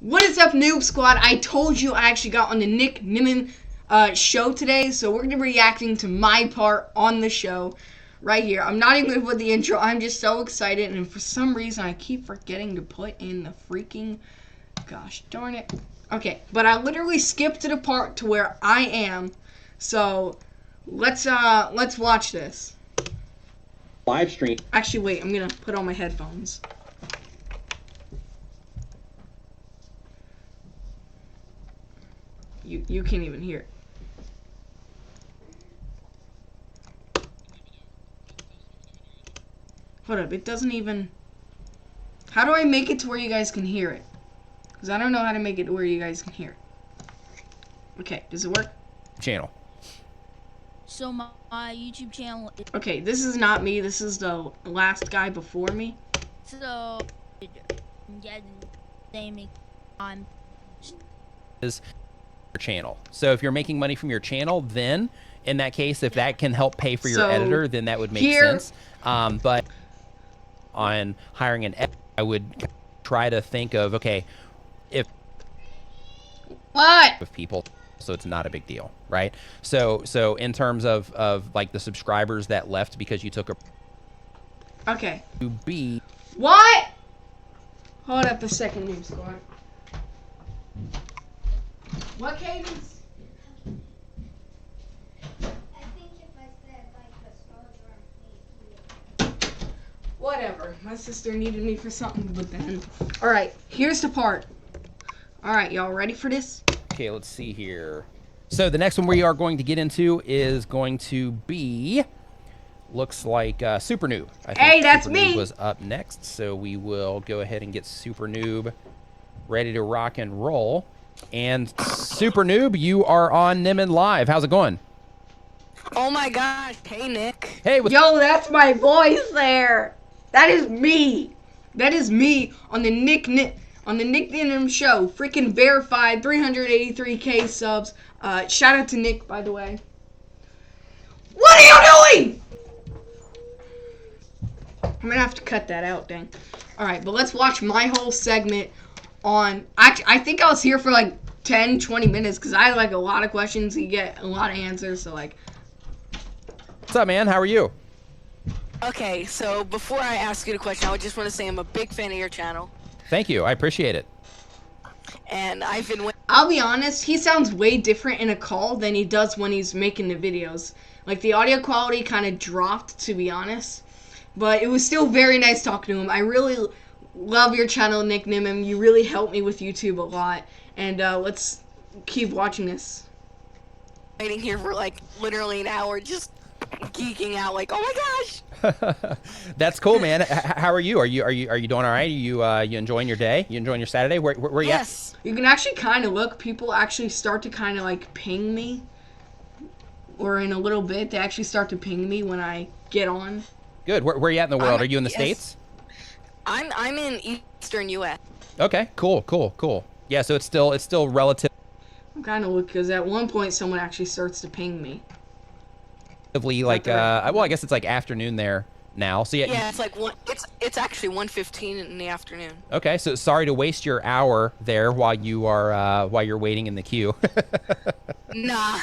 What is up, Noob Squad? I told you I actually got on the Nick Nimmin show today, so we're going to be reacting to my part on the show right here. I'm not even going to put the intro. I'm just so excited, and for some reason I keep forgetting to put in the freaking... Gosh darn it. Okay, but I literally skipped to the part to where I am, so let's watch this. Live stream. Actually, wait, I'm going to put on my headphones. You can't even hear it. Hold up, it doesn't even... How do I make it to where you guys can hear it? Because I don't know how to make it to where you guys can hear it. Okay, does it work? Channel. So my YouTube channel is... Okay, this is not me. This is the last guy before me. So... Yeah, naming... I'm... Is your channel. So if you're making money from your channel, then in that case, if that can help pay for your editor, then that would make sense. But on hiring an editor, I would try to think of, okay, if people, so it's not a big deal, right? So in terms of like the subscribers that left because you took a to be what? Hold up a second, Noob Squad. What cadence? I think if I said like the stars are Whatever. My sister needed me for something, but then... Alright, here's the part. Alright, y'all ready for this? Okay, let's see here. So the next one we are going to get into is going to be, looks like Super Noob. I think Hey, that's Super me! Noob was up next, so we will go ahead and get Super Noob ready to rock and roll. And Super Noob, you are on Nimmin Live. How's it going? Oh my gosh! Hey Nick. Hey, Yo, that's my voice there. That is me. That is me on the Nick Nimmin show. Freaking verified, 383K subs. Shout out to Nick, by the way. What are you doing? I'm gonna have to cut that out, dang. All right, but let's watch my whole segment on. I think I was here for like 10-20 minutes because I had like a lot of questions. You get a lot of answers, so like. what's up, man? How are you? Okay, so before I ask you the question, I just want to say I'm a big fan of your channel, Thank you. I appreciate it. and I've been. I'll be honest, he sounds way different in a call than he does when he's making the videos. Like, the audio quality kind of dropped, to be honest. But it was still very nice talking to him. I really love your channel, Nick Nimmin. You really helped me with YouTube a lot. And let's keep watching this. Waiting here for like literally an hour, just geeking out, like, oh my gosh. That's cool, man. How are you? Are you doing all right? Are you you enjoying your day? You enjoying your Saturday? Where you at? Yes. You can actually kind of look. People actually start to kind of like ping me. Or in a little bit, they actually start to ping me when I get on. Good. Where are you at in the world? Are you in the States? I'm in Eastern U.S. Okay. Cool. Yeah. So it's still relative. I'm kind of look because at one point someone actually starts to ping me. Like well, I guess it's like afternoon there now. So yeah. Yeah, it's like it's actually 1:15 in the afternoon. Okay, so sorry to waste your hour there while you're waiting in the queue. Nah,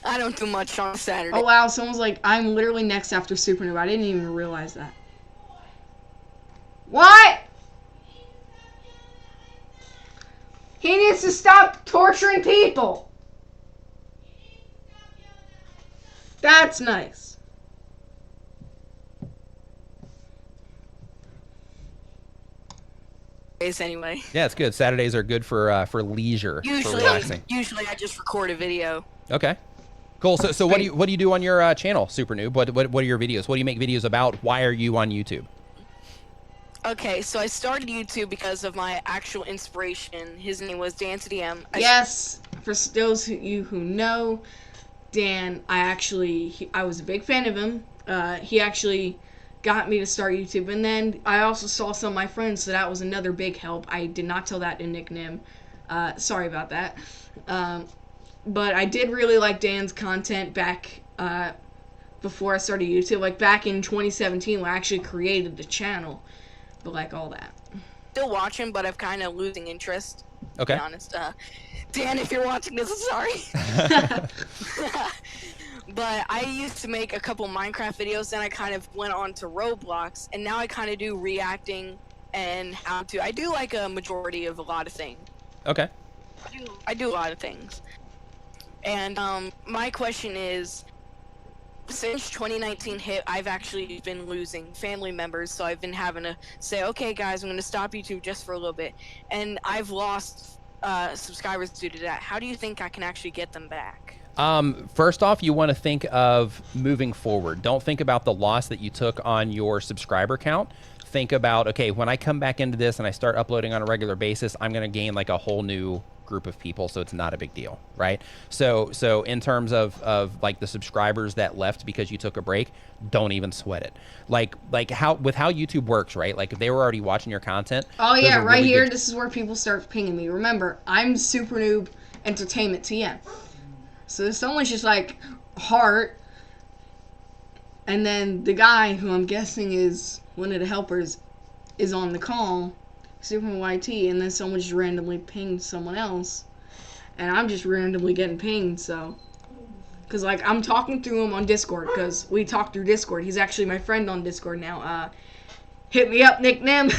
I don't do much on Saturday. Oh wow, someone's like, I'm literally next after Super Noob. I didn't even realize that. What? He needs to stop torturing people. That's nice. Anyway. Yeah, it's good. Saturdays are good for leisure, for relaxing. Usually I just record a video. Okay. Cool. So what do you do on your channel, Super Noob? What are your videos? What do you make videos about? Why are you on YouTube? Okay, so I started YouTube because of my actual inspiration. His name was Dan to DM. Yes, for those of you who know, Dan, I was a big fan of him. He actually got me to start YouTube, and then I also saw some of my friends, so that was another big help. I did not tell that to Nick Nim. Sorry about that. But I did really like Dan's content back before I started YouTube, like back in 2017 when I actually created the channel. But like all that. still watching, but I've kind of losing interest. Okay. To be honest. Dan, if you're watching this, I'm sorry. But I used to make a couple Minecraft videos, then I kind of went on to Roblox, and now I kind of do reacting and how to. I do like a majority of a lot of things. Okay. I do a lot of things. And my question is, since 2019 hit, I've actually been losing family members, so I've been having to say, okay, guys, I'm going to stop YouTube just for a little bit. And I've lost subscribers due to that. How do you think I can actually get them back? First off, you want to think of moving forward. Don't think about the loss that you took on your subscriber count. Think about, okay, when I come back into this and I start uploading on a regular basis, I'm going to gain like a whole new group of people, so it's not a big deal, right? So in terms of like the subscribers that left because you took a break, don't even sweat it. Like how YouTube works, right? Like if they were already watching your content. Oh yeah, right really here, this is where people start pinging me. Remember, I'm Super Noob Entertainment TM. So if someone's just like heart, and then the guy who I'm guessing is one of the helpers is on the call, Superman YT, and then someone just randomly pinged someone else, and I'm just randomly getting pinged. So, cause like I'm talking through him on Discord, cause we talk through Discord. He's actually my friend on Discord now. Hit me up, Nick Nim,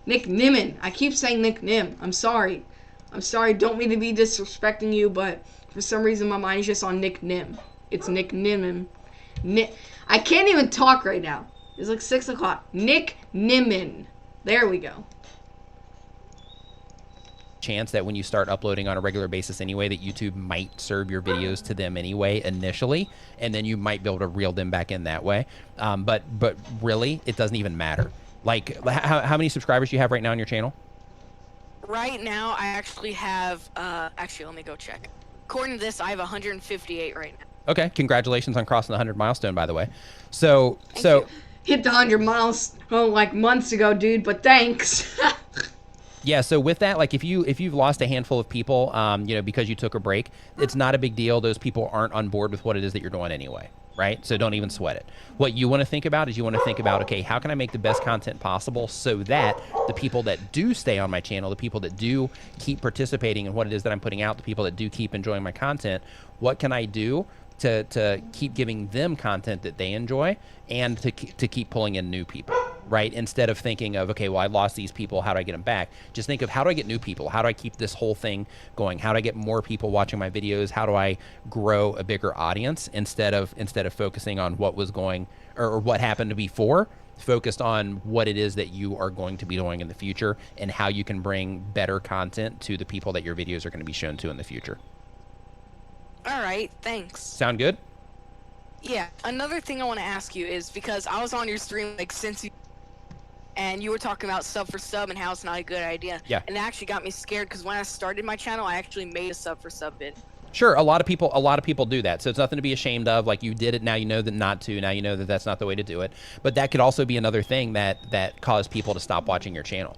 Nick Nimmin. I keep saying Nick Nim. I'm sorry. Don't mean to be disrespecting you, but for some reason my mind is just on Nick Nim. It's Nick Nimmin. I can't even talk right now. It's like 6 o'clock. Nick Nimmin. There we go. Chance that when you start uploading on a regular basis anyway, that YouTube might serve your videos to them anyway initially, and then you might be able to reel them back in that way. But really, it doesn't even matter. Like, how many subscribers do you have right now on your channel? Right now, I actually have, actually, let me go check. According to this, I have 158 right now. Okay, congratulations on crossing the 100 milestone, by the way. So hit the 100 miles like months ago, dude, but thanks. Yeah, so with that, like if you've lost a handful of people, you know, because you took a break, it's not a big deal. Those people aren't on board with what it is that you're doing anyway, right? So don't even sweat it. What you want to think about is okay, how can I make the best content possible so that the people that do stay on my channel, the people that do keep participating in what it is that I'm putting out, the people that do keep enjoying my content, what can I do to keep giving them content that they enjoy and to keep pulling in new people, right? Instead of thinking of, okay, well, I lost these people, how do I get them back? Just think of, how do I get new people? How do I keep this whole thing going? How do I get more people watching my videos? How do I grow a bigger audience instead of focusing on what was going or what happened before? Focused on what it is that you are going to be doing in the future and how you can bring better content to the people that your videos are going to be shown to in the future. All right, thanks. Sound good? Yeah. Another thing I want to ask you is, because I was on your stream like since you, and you were talking about sub for sub and how it's not a good idea. Yeah. And it actually got me scared because when I started my channel, I actually made a sub for sub vid. Sure, a lot of people do that, so it's nothing to be ashamed of. Like, you did it, now you know that not to. Now you know that that's not the way to do it. But that could also be another thing that caused people to stop watching your channel,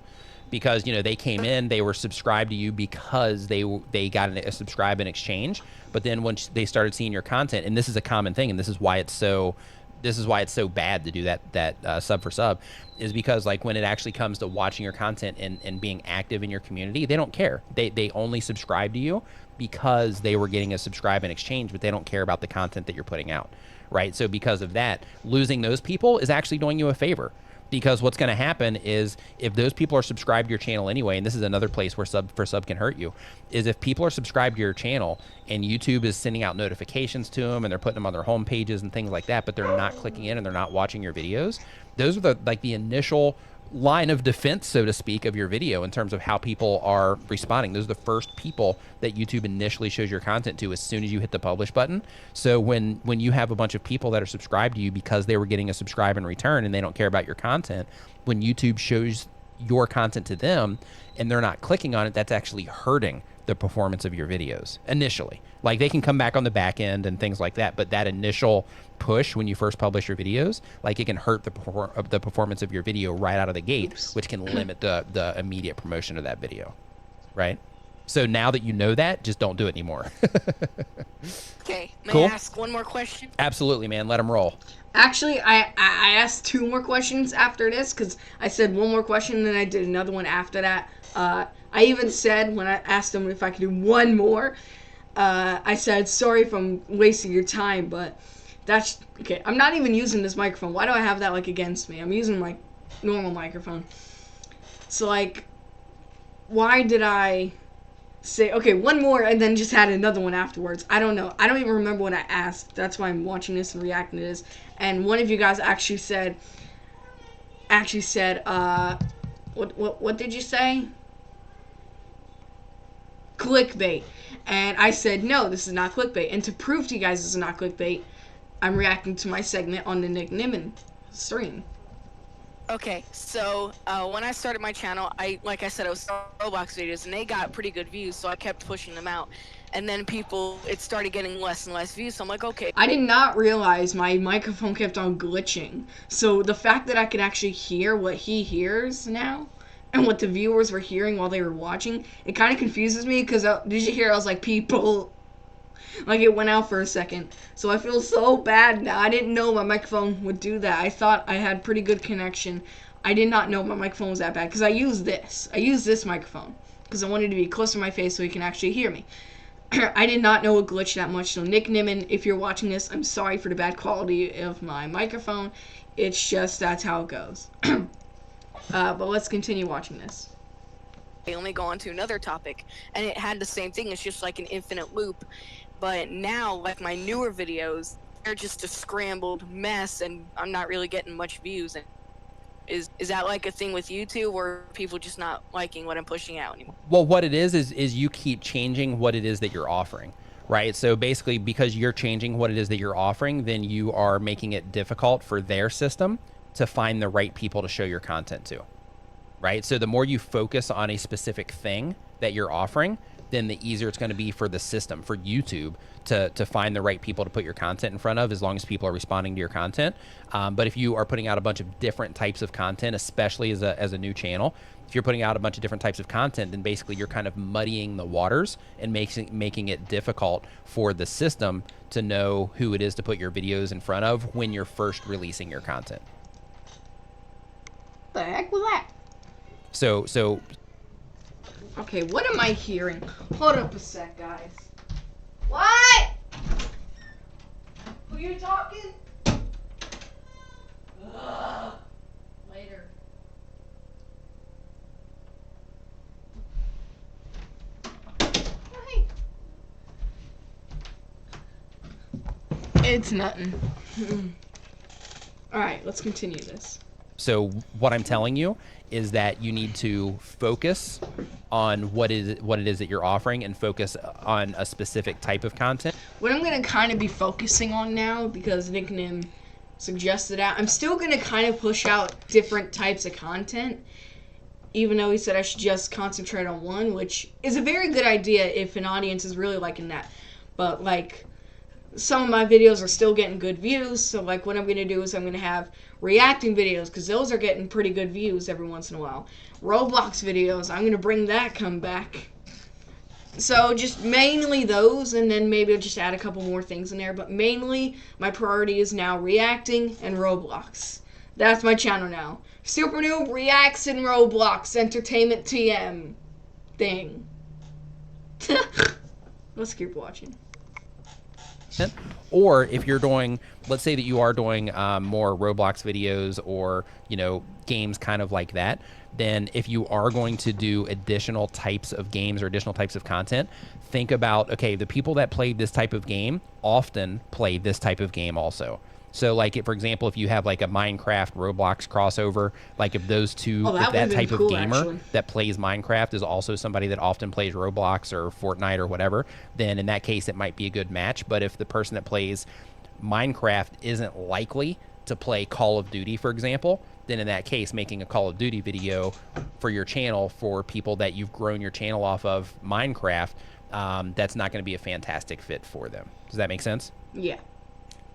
because, you know, they came in, they were subscribed to you because they got a subscribe in exchange. But then once they started seeing your content, and this is a common thing, and this is why it's so bad to do that sub for sub, is because, like, when it actually comes to watching your content and being active in your community, they don't care. They only subscribe to you because they were getting a subscribe in exchange, but they don't care about the content that you're putting out, right? So because of that, losing those people is actually doing you a favor. Because what's going to happen is, if those people are subscribed to your channel anyway, and this is another place where sub for sub can hurt you, is if people are subscribed to your channel and YouTube is sending out notifications to them and they're putting them on their home pages and things like that, but they're not clicking in and they're not watching your videos, those are the initial line of defense, so to speak, of your video in terms of how people are responding. Those are the first people that YouTube initially shows your content to as soon as you hit the publish button. So when you have a bunch of people that are subscribed to you because they were getting a subscribe in return and they don't care about your content, when YouTube shows your content to them and they're not clicking on it, that's actually hurting the performance of your videos initially. Like, they can come back on the back end and things like that, but that initial push when you first publish your videos, like, it can hurt the performance of your video right out of the gate. Oops. Which can limit the immediate promotion of that video, right? So now that you know that, just don't do it anymore. Okay, may Cool. I ask one more question? Absolutely, man. Let them roll. Actually, I asked 2 more questions after this because I said 1 more question and then I did another one after that. I even said when I asked them if I could do 1 more, I said sorry if I'm wasting your time, but that's okay. I'm not even using this microphone. Why do I have that like against me? I'm using my normal microphone. So like, why did I say okay 1 more and then just had another one afterwards? I don't know. I don't even remember what I asked. That's why I'm watching this and reacting to this. And one of you guys actually said what did you say? Clickbait. And I said no, this is not clickbait. And to prove to you guys this is not clickbait, I'm reacting to my segment on the Nick Nimmin stream. Okay, so when I started my channel, like I said, I was starting Roblox videos, and they got pretty good views, so I kept pushing them out. And then it started getting less and less views, so I'm like, okay. I did not realize my microphone kept on glitching. So the fact that I could actually hear what he hears now, and what the viewers were hearing while they were watching, it kind of confuses me, because did you hear I was like, people... Like, it went out for a second. So I feel so bad now. I didn't know my microphone would do that. I thought I had pretty good connection. I did not know my microphone was that bad. Because I use this. I use this microphone. Because I wanted to be close to my face so you can actually hear me. I did not know it glitched that much. So Nick Nimmin, if you're watching this, I'm sorry for the bad quality of my microphone. It's just, that's how it goes. But let's continue watching this. Let me go on to another topic, and it had the same thing. It's just like an infinite loop. But now, like my newer videos, they're just a scrambled mess, and I'm not really getting much views. And is that like a thing with YouTube, or are people just not liking what I'm pushing out anymore? Well, what it is you keep changing what it is that you're offering, right? So basically, because you're changing what it is that you're offering, then you are making it difficult for their system to find the right people to show your content to, right? So the more you focus on a specific thing that you're offering, then the easier it's going to be for the system, for YouTube, to find the right people to put your content in front of, as long as people are responding to your content. But if you are putting out a bunch of different types of content, especially as a new channel, if you're putting out a bunch of different types of content, then basically you're kind of muddying the waters and making it difficult for the system to know who it is to put your videos in front of when you're first releasing your content. The heck was that? So Okay, what am I hearing? Hold up a sec, guys. What? Who are you talking? Ugh. Later. Hey. It's nothing. Alright, let's continue this. So what I'm telling you is that you need to focus on what it is that you're offering, and focus on a specific type of content. What I'm going to kind of be focusing on now, because Nick Nim suggested that, I'm still going to kind of push out different types of content, even though he said I should just concentrate on one, which is a very good idea if an audience is really liking that. But, like, some of my videos are still getting good views, so, like, what I'm going to do is I'm going to have reacting videos, because those are getting pretty good views every once in a while. Roblox videos, I'm going to bring that comeback. So, just mainly those, and then maybe I'll just add a couple more things in there, but mainly, my priority is now reacting and Roblox. That's my channel now. Super Noob reacts in Roblox, Entertainment TM thing. Let's keep watching. Or if you're doing, let's say that you are doing more Roblox videos, or, you know, games kind of like that, then if you are going to do additional types of games or additional types of content, think about, okay, the people that play this type of game often play this type of game also. So, like, for example, if you have like a Minecraft Roblox crossover, like if those two, if that type of gamer that plays Minecraft is also somebody that often plays Roblox or Fortnite or whatever, then in that case it might be a good match. But if the person that plays Minecraft isn't likely to play Call of Duty, for example, then in that case, making a Call of Duty video for your channel for people that you've grown your channel off of Minecraft, that's not going to be a fantastic fit for them. Does that make sense? Yeah.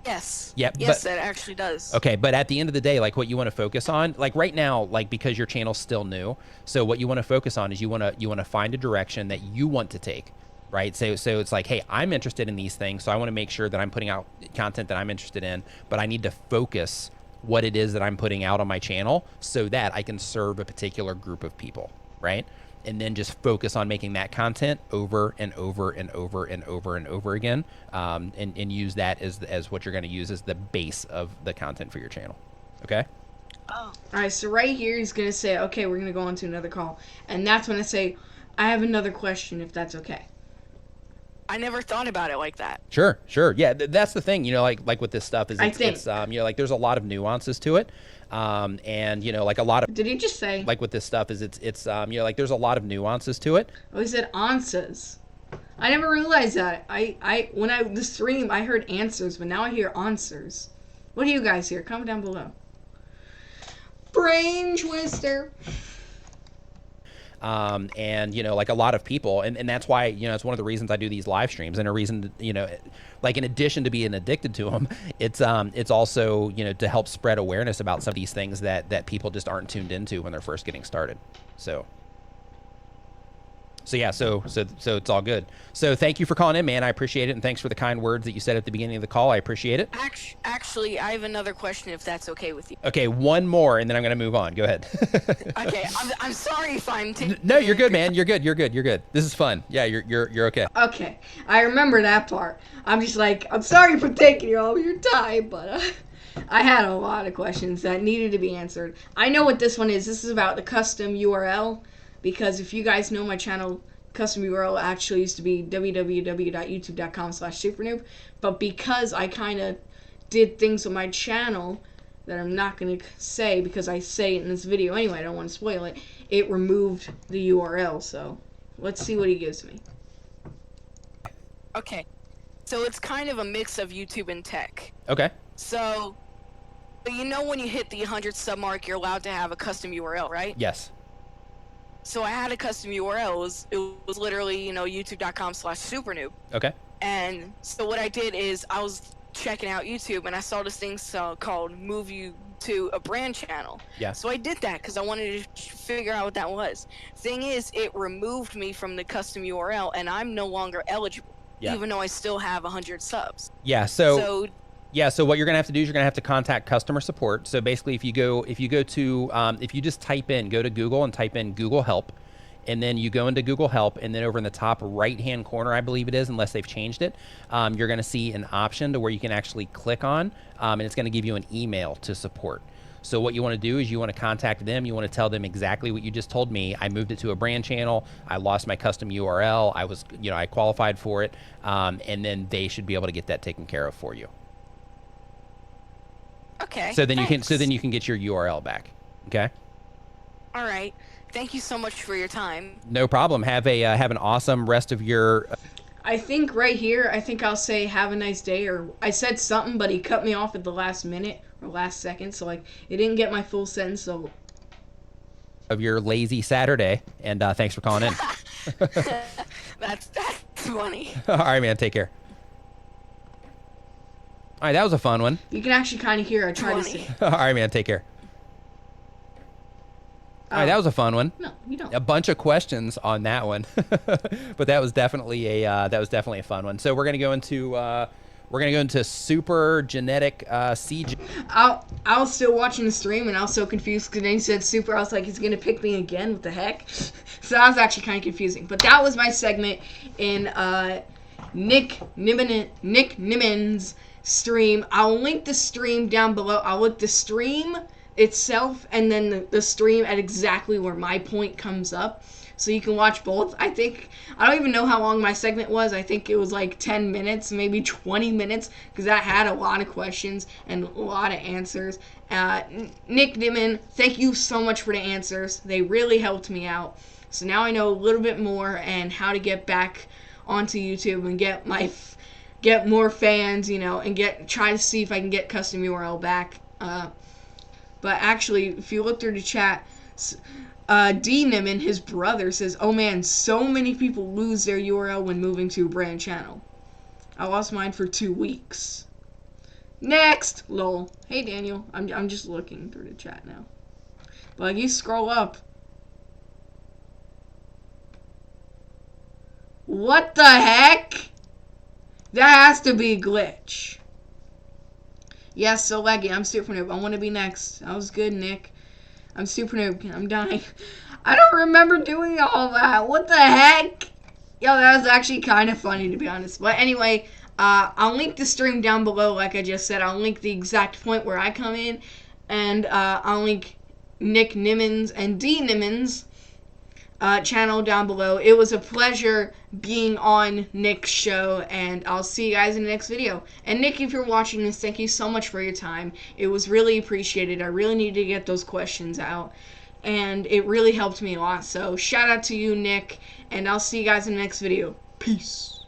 Yes. Yeah, Yes, but that actually does. okay, but at the end of the day, like what you want to focus on, like right now, like because your channel's still new, so what you want to focus on is you want to find a direction that you want to take, right? So it's like, hey, I'm interested in these things, so I want to make sure that I'm putting out content that I'm interested in, but I need to focus what it is that I'm putting out on my channel so that I can serve a particular group of people, right? And then just focus on making that content over and over and over and over and over again, and use that as what you're going to use as the base of the content for your channel. Okay? Oh. All right, so right here he's going to say, okay, we're going to go on to another call. And that's when I say, I have another question, if that's okay. I never thought about it like that. Sure. Yeah, that's the thing, like with this stuff is it's like there's a lot of nuances to it. And like a lot of, did he just say, like with this stuff is it's like there's a lot of nuances to it. Oh, he said answers. I never realized that. When the stream, I heard answers, but now I hear answers. What do you guys hear? Comment down below. Brain twister. And like a lot of people, and that's why it's one of the reasons I do these live streams, and a reason like in addition to being addicted to them, it's also to help spread awareness about some of these things that people just aren't tuned into when they're first getting started. So yeah, so it's all good. So thank you for calling in, man. I appreciate it, and thanks for the kind words that you said at the beginning of the call. I appreciate it. Actually, I have another question, if that's okay with you. Okay, one more, and then I'm gonna move on. Go ahead. Okay, I'm sorry if I'm. No, you're good, man. You're good. This is fun. Yeah, you're okay. Okay, I remember that part. I'm just like, I'm sorry for taking all your time, but I had a lot of questions that needed to be answered. I know what this one is. This is about the custom URL. Because if you guys know my channel, custom URL actually used to be www.youtube.com/supernoob. But because I kind of did things with my channel that I'm not going to say because I say it in this video anyway, I don't want to spoil it, it removed the URL. So let's see what he gives me. Okay, so it's kind of a mix of YouTube and tech. Okay. So when you hit the 100 sub mark, you're allowed to have a custom URL, right? Yes. So I had a custom URL. It was literally, youtube.com/supernoob. Okay. And so what I did is I was checking out YouTube and I saw this thing called Move You to a Brand Channel. Yeah. So I did that because I wanted to figure out what that was. Thing is, it removed me from the custom URL and I'm no longer eligible, even though I still have 100 subs. Yeah. So what you're gonna have to do is you're gonna have to contact customer support. So basically, if you just go to Google and type in Google Help, and then you go into Google Help, and then over in the top right-hand corner, I believe it is, unless they've changed it, you're gonna see an option to where you can actually click on, and it's gonna give you an email to support. So what you want to do is you want to contact them. You want to tell them exactly what you just told me. I moved it to a brand channel. I lost my custom URL. I qualified for it, and then they should be able to get that taken care of for you. Okay. So then you can get your URL back. Okay. All right. Thank you so much for your time. No problem. Have an awesome rest of your. I think right here, I'll say have a nice day, or I said something, but he cut me off at the last minute or last second, so it didn't get my full sentence. So. Of your lazy Saturday, and thanks for calling in. That's funny. All right, man. Take care. All right, that was a fun one. You can actually kind of hear I try to say. All right, man. Take care. All right, that was a fun one. No, you don't. A bunch of questions on that one, but that was definitely a fun one. So we're gonna go into super genetic CG. I was still watching the stream and I was so confused because then he said super. I was like, he's gonna pick me again. What the heck? So that was actually kind of confusing. But that was my segment in Nick Nimmin's stream. I'll link the stream down below. I'll link the stream itself and then the stream at exactly where my point comes up, so you can watch both. I don't even know how long my segment was. I think it was like 10 minutes, maybe 20 minutes, because that had a lot of questions and a lot of answers. Nick Nimmin, thank you so much for the answers. They really helped me out. So now I know a little bit more and how to get back onto YouTube and get more fans, and try to see if I can get custom URL back. But actually, if you look through the chat, D. Nimmin, his brother, says, oh man, so many people lose their URL when moving to a brand channel. I lost mine for 2 weeks. Next! Lol. Hey, Daniel. I'm just looking through the chat now. But you scroll up. What the heck? That has to be a glitch. Yes, so Leggy, I'm super noob. I want to be next. That was good, Nick. I'm super noob. I'm dying. I don't remember doing all that. What the heck? Yo, that was actually kind of funny, to be honest. But anyway, I'll link the stream down below, like I just said. I'll link the exact point where I come in. And I'll link Nick Nimmin's and D Nimmin's channel down below. It was a pleasure being on Nick's show, and I'll see you guys in the next video. And Nick, if you're watching this, thank you so much for your time. It was really appreciated. I really needed to get those questions out, and it really helped me a lot. So shout out to you, Nick, and I'll see you guys in the next video. Peace.